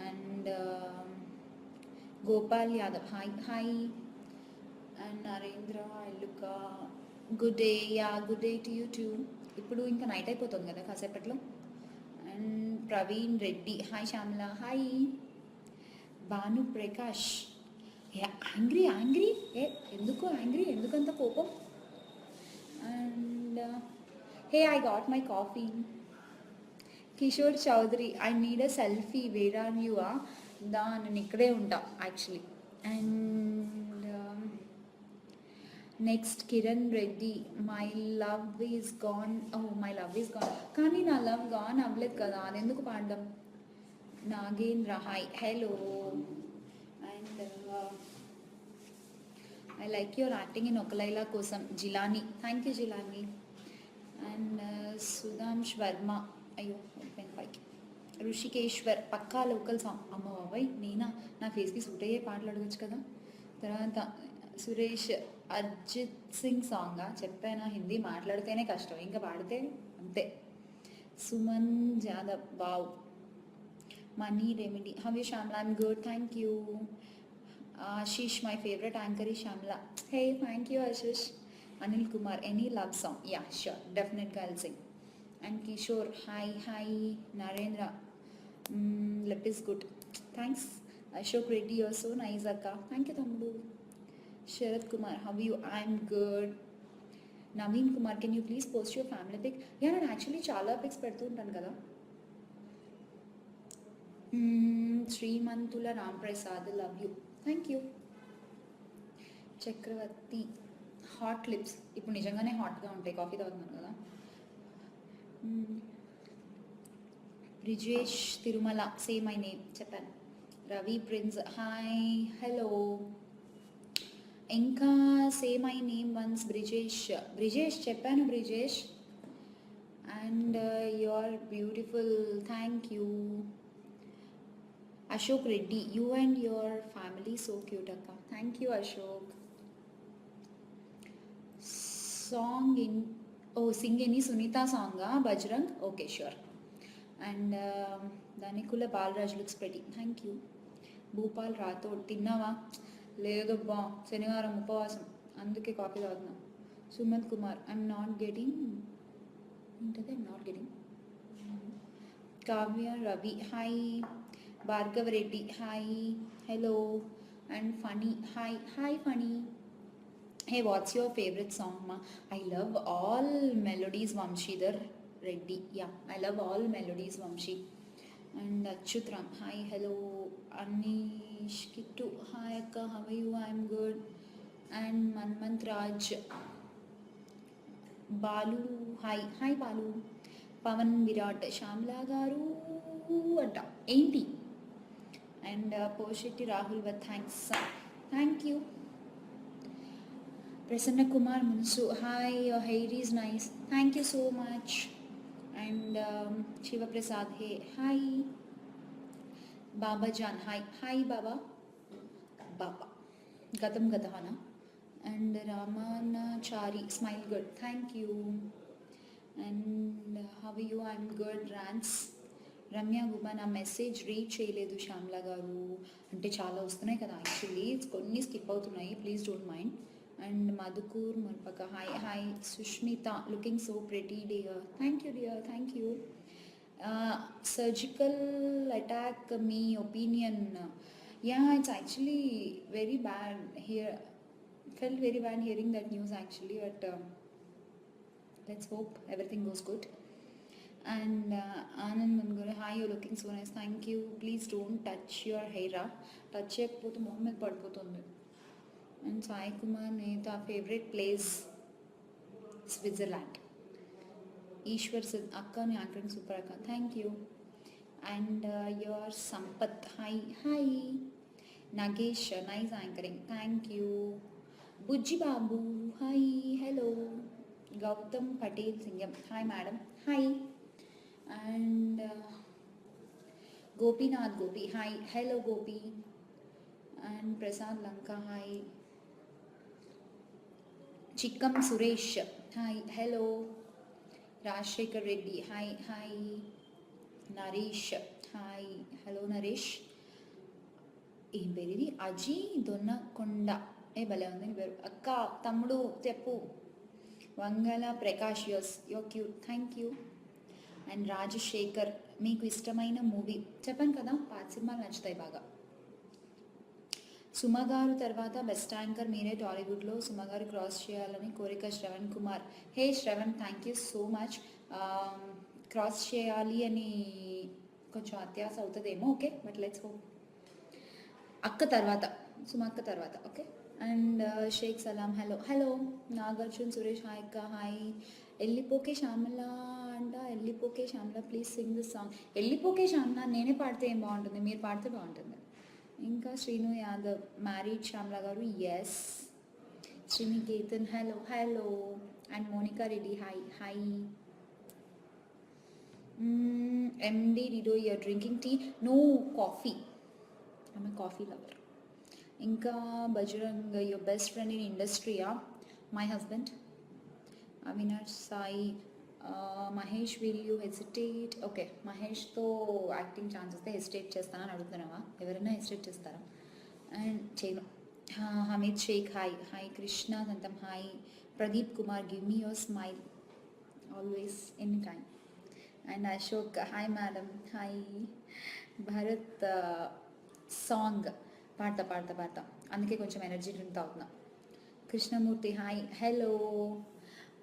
And Gopal Yadav hi hi. And Narendra Elluka good day. Yeah good day to you too. ఇప్పుడు ఇంకా night అయిపోతుంది కదా కాసేపట్లో. And Praveen Reddy hi Shyamala hi. Bhanu Prakash angry ఎందుకు angry, ఎందుకంత కోపం? And hey I got my coffee. Kishore Chowdary I need a selfie where are you? నేను ఇక్కడే ఉంటా actually. And next Kiran Reddy my love is gone. My love is gone, కానీ నా లవ్ గాన్ అవ్వలేదు కదా, అది ఎందుకు పాడడం? Nagendra hi hello. And I like your acting in ఒక లైలా కోసం Jilani. Thank you Jilani. And Sudhansh Varma, అయ్యో పెన్ పైకి. ఋషికేశ్వర్ పక్కా లోకల్ సాంగ్. అమ్మ బాబాయ్ నేనా, నా ఫేస్కి సూట్ అయ్యే పాటలు అడగచ్చు కదా. తర్వాత సురేష్ అర్జిత్ సింగ్ సాంగా చెప్పానా, హిందీ మాట్లాడితేనే కష్టం, ఇంకా పాడితే అంతే. Suman Jadhav wow. Money remedy, how you Shyamala? I'm good, thank you. Ashish, my favourite anchor ఈ Shyamala. Hey thank you Ashish. Anil Kumar, any love song? Yeah sure, డెఫినెట్గా I'll sing. And Kishore, hi hi. Narendra, let is good, thanks. Ashok Reddy, you're so nice అక్క. Thank you తమ్ముడు. Sarath Kumar, how you? I'm good. Naveen Kumar, can you please post your family pic? Yeah, నేను actually చాలా pics పెడుతూ ఉంటాను కదా. Srimanthula Ram Prasad, love you, thank you. Chakravarthi, hot lips, ఇప్పుడు నిజంగానే హాట్గా ఉంటాయి, కాఫీ తాగుతున్నాను కదా. Brijesh Tirumala, say my name, చెప్పాను. Ravi Prince, hi hello. ఇంకా say my name once. Brijesh, Brijesh చెప్పాను Brijesh. And you are beautiful, thank you. Ashok Reddy, you and your family so cute అక్క. Thank you Ashok. Song in, sing any Sunitha సాంగా Bajrang? Okay sure. And Danikula Balaraj, looks pretty, thank you. Bhupal Rathod, తిన్నావా? లేదబ్బా, శనివారం ఉపవాసం, అందుకే coffee తాగుతున్నా. Sumanth Kumar, I'm not getting, ఏంటది I'm not getting. Kavya Ravi, hi. Bhargav Reddy, hi hello. And Phani, hi hi Phani. Hey, what's your favorite song, ma? I love all melodies, Vamshidhar Reddy. Yeah, I love all melodies, Vamshi. And Achutram, hi, hello. Anish Kittu, hi Akka, how are you? I'm good. And Manmant Raj, Balu, hi, hi Balu. Pavan Virat, Shamla Garu, anta enti. And Poshetti Rahul, but thanks, thank you. Prasanna Kumar Munsu, hi, your hair is nice, thank you so much. And Shiva Prasad, hey, hi. Baba Jan, hi, hi Baba. Baba. Gatam Gadhana. And Ramanachari, smile good, thank you. And how are you? I'm good. Rants. Ramya Guba, నా message reach చేయలేదు శ్యామ్లా గారు. అంటే చాలా వస్తున్నాయి కదా actually, కొన్ని skip అవుతున్నాయి, please don't mind. And Madhukar Marpaka, hi hi. Sushmitha, looking so pretty dear, thank you dear, thank you. Surgical attack, మీ opinion? Yeah, it's actually very bad here, felt very bad hearing that news actually, but let's hope everything goes good. And Anand Mangure, hi, you're looking so nice, thank you. Please don't touch your hair, touch చేయకపోతే మొహం మీద పడిపోతుంది. And Sai Kumar Netha, favourite place Switzerland. Eswar Sid, అక్క నీ anchoring super అక్క, thank you. And your Sampath, hi hi. Nagesh, nice anchoring, thank you. Bujji Babu, hi hello. Gautam Patel Singam, hi madam, hi. And Gopinath Gopi, hi hello Gopi. And Prasad Lanka, hi. Chikkam Suresh, hi hello. Rajasekhar Reddy, hi hi. Naresh, hi hello Naresh. ఏం పేరు ఇది? అజీ దొన్నకొండ, ఏ భలే ఉంది నీ పేరు. అక్క తమ్ముడు చెప్పు. Vangala Prakash, your cute, thank you. And Rajasekhar, మీకు ఇష్టమైన మూవీ? చెప్పాను కదా, పాత సినిమాలు నచ్చుతాయి బాగా. సుమ గారు తర్వాత బెస్ట్ యాంకర్ మీరే టాలీవుడ్లో, సుమ గారు క్రాస్ చేయాలని కోరిక. Sravan Kumar, hey Sravan, thank you so much. Cross చేయాలి అని కొంచెం అత్యాస అవుతుందేమో, ఓకే, బట్ లెట్స్ హోప్. అక్క తర్వాత, సుమ అక్క తర్వాత, okay. And Shaik Salam, hello hello. Nagarjun Suresh, hi అక్క, హాయ్. ఎల్లిపోకే శ్యామల అంట, ఎల్లిపోకే Shyamala, please sing this song. ఎల్లిపోకే శ్యామల నేనే పాడితే ఏం బాగుంటుంది, మీరు పాడితే బాగుంటుంది. ఇంకా శ్రీను యాదవ్, మ్యారీడ్ శ్యామల గారు, yes. Sriniketan, hello, hello. And Monica Reddy, hi, hi. MD Dido, you're drinking tea? No, coffee. I'm a coffee lover. Inka Bajrang, your best friend in industry, yeah? My husband. Avinash Sai. Mahesh will you hesitate okay మహేష్తో acting chance వస్తే hesitate చేస్తానని అడుగుతున్నావా ఎవరైనా hesitate చేస్తారా and చేయను Hameed Shaik hi hi Krishna Santham hi Pradeep Kumar give me your smile always any time and Ashok hi madam hi Bharath song పాడతా పాడతా పాడతా అందుకే కొంచెం ఎనర్జీ డ్రింక్ తాగుతున్నా Krishnamurthy hi hello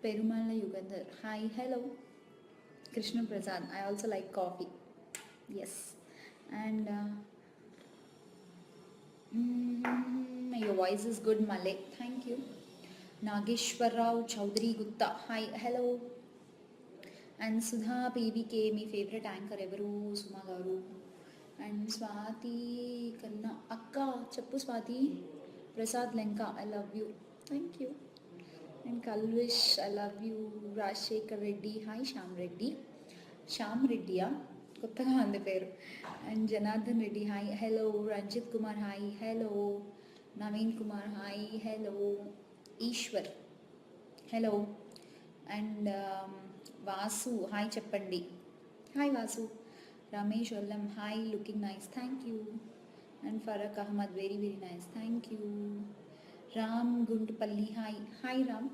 Perumala Yugandhar hi hello Krishna Prasad I also like coffee yes and your voice is good మలే thank you Nageswararao Chowdary Gupta hi hello and Sudha PVK మీ favourite anchor ఎవరు Suma garu and Swathi కన్నా అక్క చెప్పు Swathi Prasad Lenka I love you thank you and Kalvish I love you Rajasekhar Reddy hi Shyam రెడ్డియా కొత్తగా ఉంది పేరు and Janardhan Reddy hi hello Ranjith Kumar hi hello Naveen Kumar hi hello Eswar hello and Vasu hi చెప్పండి hi Vasu Ramesh Vallam hi looking nice thank you and Farooq Ahmed very very nice thank you Ram Guntupalli hi hi Ram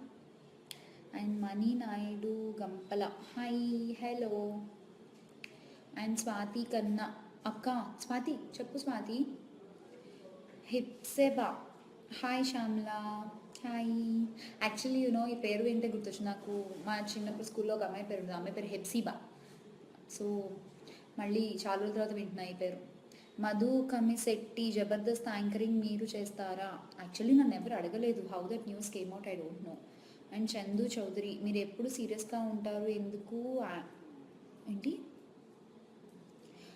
and Mani Naidu Gampala hi hello and Swathi కన్నా అక్క స్వాతి చెప్పు Swathi Hepsiba hi Shyamla hi actually ఈ పేరు వింటే గుర్తొచ్చు నాకు మా చిన్నప్పుడు స్కూల్లో ఒక అమ్మాయి పేరు ఉంది అమ్మాయి పేరు హెప్సిబా సో మళ్ళీ చాలా రోజుల తర్వాత వింటున్నా ఈ పేరు మధు కమిశెట్టి జబర్దస్త్ యాంకరింగ్ మీరు చేస్తారా యాక్చువల్లీ నన్ను ఎవరు అడగలేదు how that news came out I don't know and Chandu Chowdary మీరు ఎప్పుడు సీరియస్గా ఉంటారు ఎందుకు ఏంటి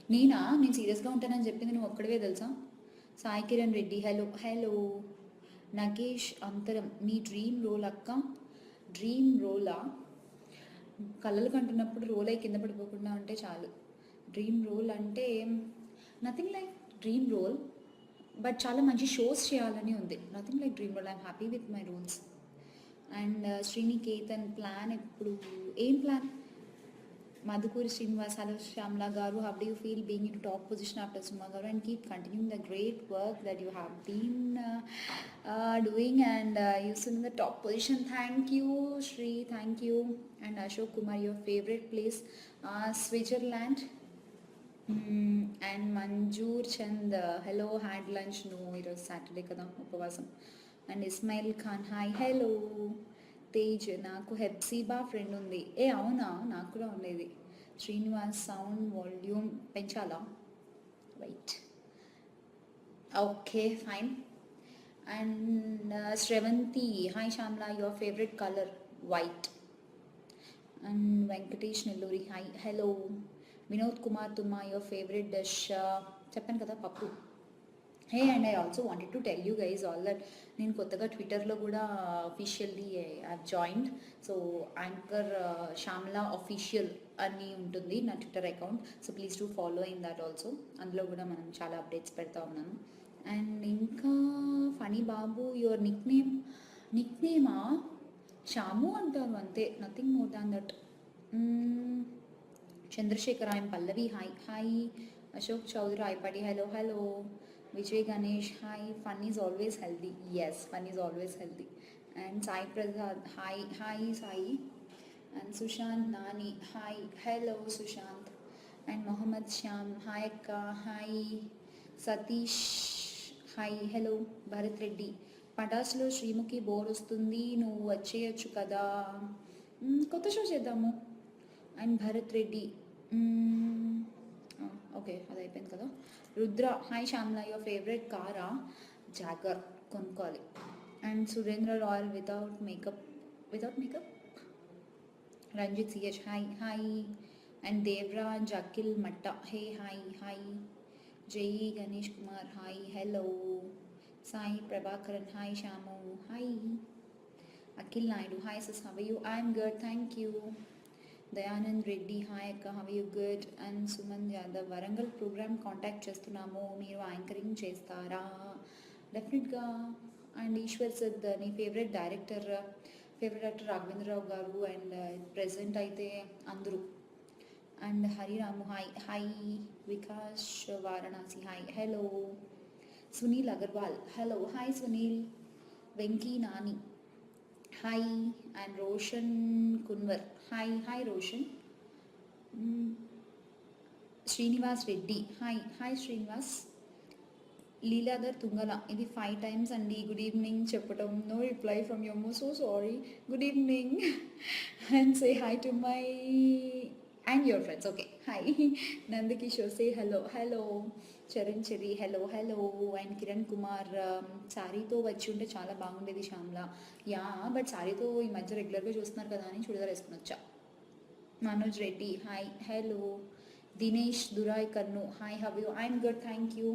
నేను సీరియస్గా ఉంటానని చెప్పింది నువ్వు ఒక్కడవే తెలుసా సాయి కిరణ్ రెడ్డి హలో హలో నగేష్ అంతరం మీ డ్రీమ్ రోల్ అక్క డ్రీమ్ రోలా కళ్ళలు కంటున్నప్పుడు రోల్ అయి కింద పడిపోకుండా ఉంటే చాలు డ్రీమ్ రోల్ అంటే nothing like dream role but చాలా మంచి షోస్ చేయాలని ఉంది nothing like dream role I'm happy with my roles and Sriniketan plan ఎప్పుడు ఏం plan Madhukuri Srinivas hello Shyamla garu how do you feel being in top position after Suma garu and keep continuing the great work that you have been doing and you seen in the top position thank you Sri thank you and Ashok Kumar your favourite place Switzerland and Manzoor Chand hello had lunch no ఈరోజు Saturday కదా ఉపవాసం and Ismail Khan hi hello Tej నాకు Hepsiba friend ఉంది అవునా నాకు కూడా ఉండేది Srinivas sound volume పెంచాలా right okay fine and Sravanthi hi Shyamla your favourite colour white and Venkatesh Nelluri hi hello Vinod Kumar Thumma your favourite dish చెప్పాను కదా పప్పు hey and I also wanted to tell you guys all that నేను కొత్తగా ట్విట్టర్లో కూడా officially I joined so anchor Shyamla official అని ఉంటుంది నా Twitter account so please to follow in that also అందులో కూడా మనం చాలా అప్డేట్స్ పెడతా ఉన్నాను అండ్ ఇంకా ఫనీ బాబు యువర్ నిక్ నేమా శ్యాము అంటారు అంతే nothing more than that Chandrashekar I'm Pallavi hi hi Ashok Chowdary Aipati hello hello Vijay Ganesh hi fun is always healthy yes fun is always healthy and Sai Prasad hi hi Sai and Sushant Nani hi hello Sushant and Mohammed Shyam hi అక్క hi Satish hi hello Bharat Reddy పటాస్లో Sreemukhi bore వస్తుంది నువ్వు వచ్చేయచ్చు కదా కొత్త show చేద్దాము and Bharat Reddy okay అది అయిపోయింది కదా Rudra hi Shyamla your favourite కారా జాగర్ కొనుక్కోవాలి and Surendra Royal without makeup Ranjith CH hi hi and Devaraj Akhil Matta hey hi hi Jai Ganesh Kumar hi hello Sai Prabhakaran hi Shyamu hi Akhil Naidu, hi sis, how are you? I'm good, thank you. Dayanand Reddy, hi అక్క, how you good. And Suman Yadav, Warangal programme contact చేస్తున్నాము, మీరు anchoring చేస్తారా? డెఫినెట్గా. And Eshwar Sid, నీ favourite director Raghavendra Rao గారు, and present అయితే అందరూ. And Hariramu, hi hi. Vikas Varanasi, hi hello. Sunil Agarwal, hello hi Sunil. Venky Nani, hi. And Roshan Kunwar, hi hi Roshan. Srinivas Reddy, hi hi Srinivas. Leeladhar Tungala, ఇది 5 times అండి గుడ్ ఈవినింగ్ చెప్పటం. నో రిప్లై ఫ్రమ్ యువర్ మో, so sorry. Good evening and say hi to my and your friends. Okay, hi. Nandakishore, say hello hello. Charan Cheri, hello hello. And Kiran Kumar, శారీతో వచ్చి ఉంటే చాలా బాగుండేది Shyamla. Yeah, but శారీతో ఈ మధ్య రెగ్యులర్గా చూస్తున్నారు కదా అని చుడిదార్ వేసుకుని వచ్చా. Manoj Reddy, hi hello. Dinesh Durai Kannu, hi how you? I'm good, thank you.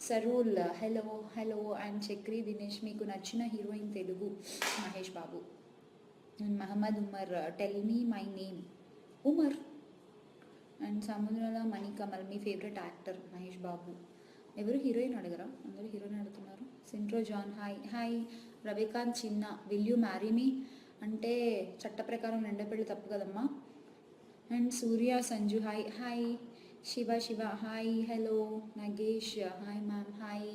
Sarul, hello hello. And Chakri Dinesh, మీకు నచ్చిన heroine Telugu? Mahesh Babu. And Mohammed Umar, tell me my name. Umar. And Samudrala Manikamal, మీ ఫేవరెట్ యాక్టర్? మహేష్ బాబు. ఎవరు హీరోయిన్ అడగరా? అందరూ హీరోయిన్ అడుగుతున్నారు. సింట్రో John, hi hi. Ravikanth Chinna, will you marry me? అంటే చట్ట ప్రకారం రెండో పెళ్ళి తప్పు కదమ్మా. And Surya Sanju, hi hi. Shiva, hi hello. Nagesh, hi ma'am, hi.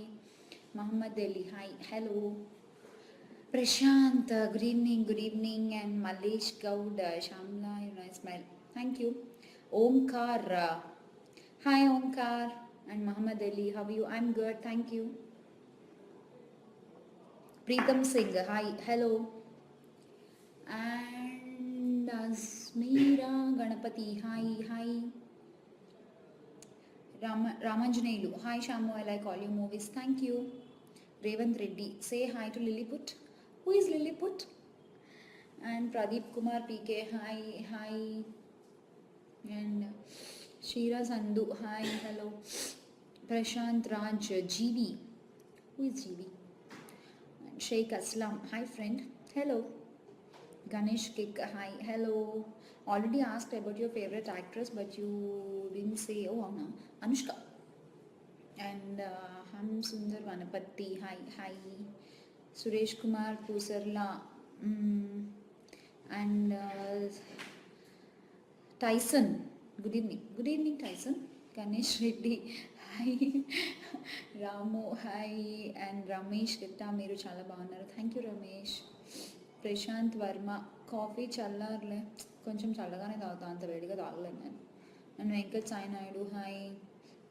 Mohammed Ali, hi hello. Prashanth, good evening. And Mallesh Goud, Shyamla you nice smile, thank you. Omkar, hi Omkar. And Mohammed Ali, how you? I'm good, thank you. Preetam Singh, hi hello. And Ajmeera Ganapathi, hi hi. Ramanjaneyulu, hi Shamu, I like all you movies, thank you. Revanth Reddy, say hi to Lilliput. Who is Lilliput? And Pradeep Kumar PK, hi hi. And Sheera Sandhu, hi hello. Prashanth Raj, GV. Who is GV? Sheikh Aslam, hi friend, hello. Ganesh Kik, hi, hello. Already asked about your favorite actress, but you didn't say. Oh, Anna, Anushka. And Ham Sundar Vanapatti, hi. Suresh Kumar Pusarla, and Tyson. Good evening, Tyson. Ganesh Reddy, hi. Ramu, hi. And Ramesh Gitta, Meeru chala bagunaru. Thank you, Ramesh. Prashanth Varma, coffee చల్లారులే, కొంచెం చల్లగానే తాగుతా, అంత వేడిగా తాగలేను నేను. And Venkat Sai Naidu, hi.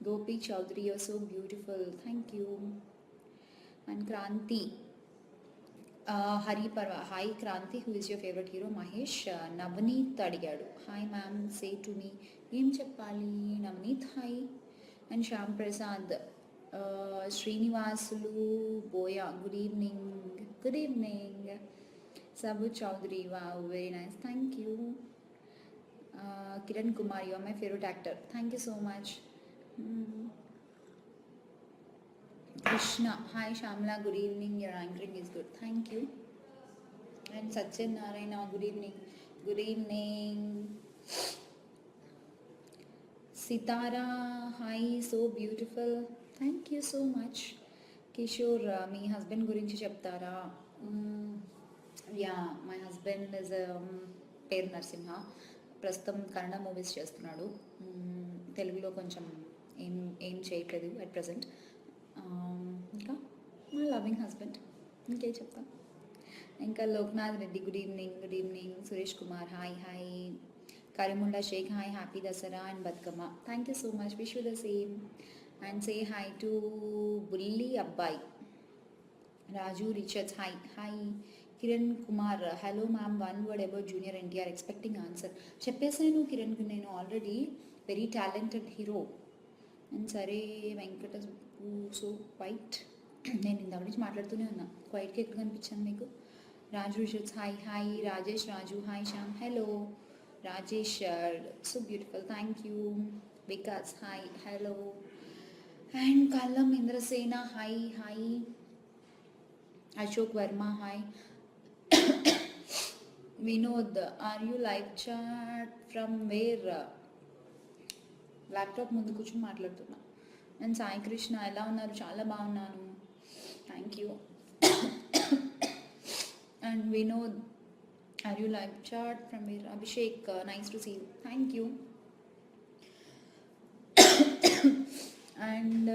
Gopi Chowdary, your so beautiful, thank you. And Kranthi, Hari Parva, hi Kranthi. Who is your favourite hero? Mahesh. Navneet అడిగాడు, hi ma'am, say to me. ఏం చెప్పాలి? Navneet, hi. And Shyam Prasad, Srinivasulu Boya, good evening. Sabu Chaudhary, wow, very nice, thank you. Kiran Kumar, you are my favorite actor, thank you so much. Krishna, hi Shamla, good evening, your anchoring is good, thank you. And Sachin Narayana, good evening. Sitara, hi, so beautiful, thank you so much. Kishore, me husband గురించి చెప్తారా? Yeah, my husband is పేరు నరసింహ. ప్రస్తుతం Kannada movies చేస్తున్నాడు, తెలుగులో కొంచెం ఏం చేయట్లేదు at present. ఇంకా మై లవింగ్ హస్బెండ్, ఇంకేం చెప్తాను. ఇంకా Loknath Reddy, good evening. Suresh Kumar, hi. Kareemulla Sheikh, hi, happy Dasara and Bathukamma, thank you so much, wish you the same. And say hi to బుల్లి అబ్బాయి. Raju Richards, hi. Kiran Kumar, hello ma'am, one word about junior NTR, expecting answer. చెప్పేసాను కిరణ్కి నేను already, very talented hero. And సరే Venkata, so quiet. నేను ఇంత నుంచి మాట్లాడుతూనే ఉన్నా, క్వైట్కి ఎక్కడ కనిపించాను మీకు? Raju Richards, hi. Rajesh Raju, hi Shyam, hello. Rajesh, so beautiful, thank you. Vikas, hi, hello. And Kallam Indrasena, hi. Ashok Varma, hi. Vinod, are you live chat from where? Laptop ముందు కూర్చొని మాట్లాడుతున్నా. నేను సాయి కృష్ణ, ఎలా ఉన్నారు? చాలా బాగున్నాను, thank you. And Vinod, are you live chat from where? Abhishek, nice to see you, thank you. And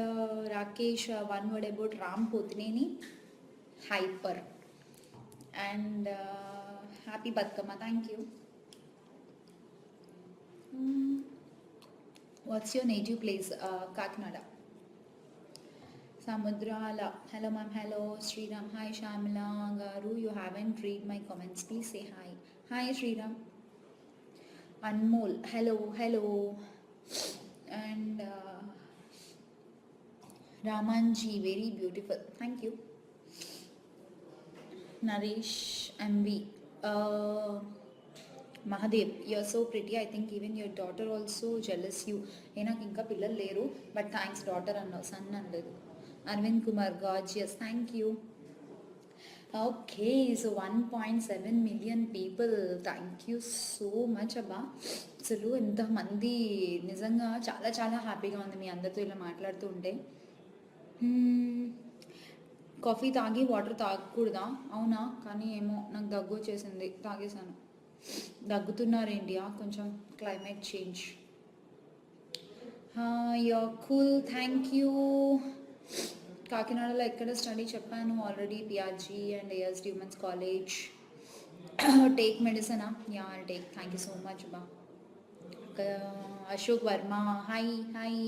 Rakesh, one word about Ram Pothineni, hyper. And happy Bathukamma, thank you. What's your native place? Kakinada. Samudrala, hello ma'am. Hello Sriram, hi Shyamala garu, you haven't read my comments, please say hi. Hi Sriram. Anmol, hello hello. And Ramanji, very beautiful, thank you. Naresh MV, Mahadev, you're so pretty, I think even your daughter also jealous you. నాకు ఇంకా పిల్లలు లేరు, but thanks daughter అన్నావు, son అనలేదు. Aravind Kumar, gorgeous, thank you. Okay, so 1.7 million people, thank you so much అబ్బా. అసలు ఎంతమంది, నిజంగా చాలా చాలా హ్యాపీగా ఉంది మీ అందరితో ఇలా మాట్లాడుతూ ఉంటే. కాఫీ తాగి వాటర్ తాగకూడదా? అవునా, కానీ ఏమో నాకు దగ్గు వచ్చేసింది, తాగేశాను. దగ్గుతున్నారేంటి? కొంచెం climate change. Yeah cool, thank you. కాకినాడలో ఎక్కడ స్టడీ చెప్పాను already, PRG and ASD women's college. Take మెడిసినా? Yeah I'll take, thank you so much బా. Ashok Varma, hi hi.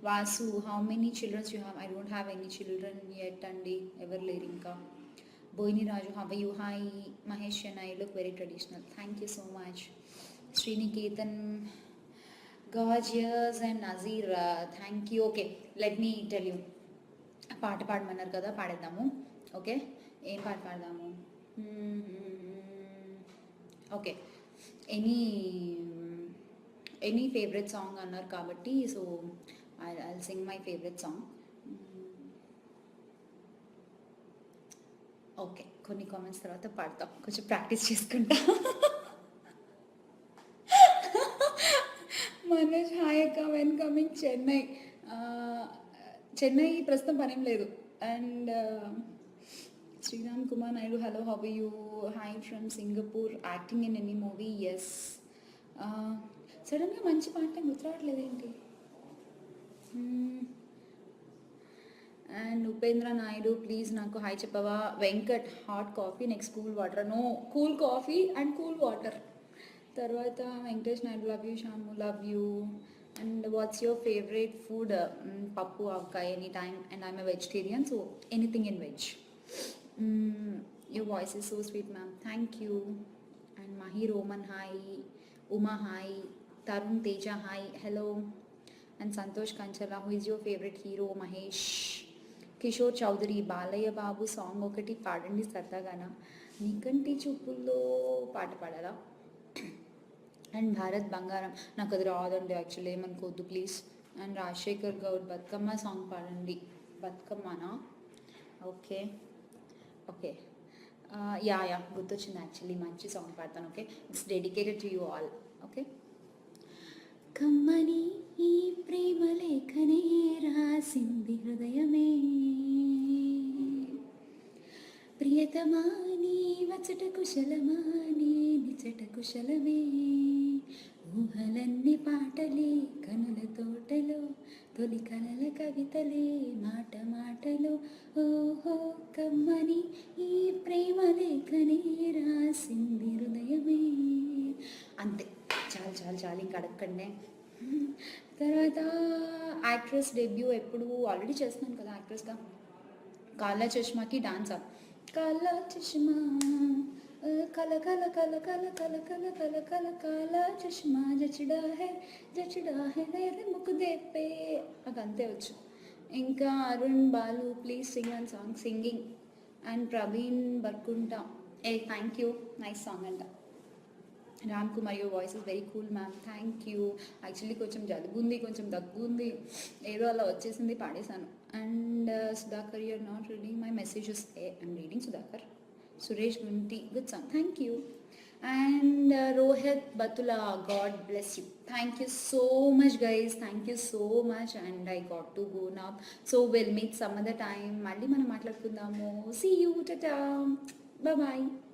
Vasu, how many childrens you have? I don't have any children yet అండి, ఎవరు లేరు ఇంకా. Boini Raju, how you? Hi. Mahesh Chennai, look very traditional, thank you so much. Sriniketan, gorgeous and Nazeer, thank you. Okay, let me tell you. పాట పాడమన్నారు కదా, పాడేద్దాము. Okay, ఏం పాట పాడదాము? Okay, any any favourite song అన్నారు కాబట్టి, so I sing my favourite song. Okay, కొన్ని కామెంట్స్ తర్వాత పాడతాం, కొంచెం ప్రాక్టీస్ చేసుకుంటా. మనోజ్, హాయ్ అక్క, వెన్ కమింగ్ చెన్నై? చెన్నై ప్రస్తుతం పనేం లేదు. And Sriram Kumar Naidu, hello, how are you? Hi from Singapore, acting in any movie? Yes. సడన్గా మంచి పాట గుర్తురావట్లేదు ఏంటి? అండ్ ఉపేంద్ర నాయుడు, ప్లీజ్ నాకు హాయ్ చెప్పవా? Venkat, hot coffee next cool water? No, cool coffee and cool water. తర్వాత Venkatesh Naidu, love you Shyamu, love you. And what's your favourite food? Pappu, avakaya, any time. And I'm a vegetarian, so anything in veg. Your voice is so sweet ma'am, thank you. And Mahi Roman, hi. Uma, hi. Tarun Teja, hi, hello. And Santosh Kanchala, who is your favourite hero? Mahesh. Kishore Chowdary, Balayya Babu song ఒకటి పాడండి సరదాగానా? నీకంటి చూపుల్లో పాట పాడాలా? And Bharat బంగారం, నాకు అది రాదండి actually, ఏమనుకోవద్దు please. And Rajasekhar Goud, Bathukamma song పాడండి. బతుకమ్మనా? ఓకే ఓకే, యా యా గుర్తొచ్చింది యాక్చువల్లీ, మంచి సాంగ్ పాడతాను. Okay, it's dedicated to you all. Okay. కమ్మని ఈ ప్రేమ లేఖనే రాసింది హృదయమే, ప్రియతమా నీ వచట కుశలమా, నీ నిచట కుశలమే. ఊహలన్నీ పాటలే, కనుల తోటలో తొలి కలల కవితలే, మాట మాటలో ఓహో కమ్మని ఈ ప్రేమ లేఖనే రాసింది హృదయమే. అంతే, చాలు చాలు చాలు, ఇంకా అడగకండి. తర్వాత యాక్ట్రెస్ డెబ్యూ ఎప్పుడు? ఆల్రెడీ చేస్తున్నాను కదా యాక్ట్రెస్గా. కాలా చష్మాకి డాన్సా? కాలా చష్మా, కల కల కల కల కల కల కల కల కాలా చష్మా, జచడా హే నేరే ముక్కు దేపే, నాకు అంతే వచ్చు. ఇంకా Arun Balu, please sing one song. Singing. And Praveen Barkunta, ఏ థ్యాంక్ యూ, నైస్ సాంగ్ అంట. Ram Kumar, your voice is very cool ma'am, thank you. Actually కొంచెం జలుబు ఉంది, కొంచెం దగ్గు ఉంది, ఏదో అలా వచ్చేసింది, పాడేశాను. And Sudhakar, you're not reading my messages. I'm reading Sudhakar. Suresh Gunti, good song, thank you. And Rohit Batula, God bless you. Thank you so much, guys. Thank you so much. And I got to go now. So we'll meet some other time. మళ్ళీ మనం మాట్లాడుకుందాము. See you. Tata. Bye bye.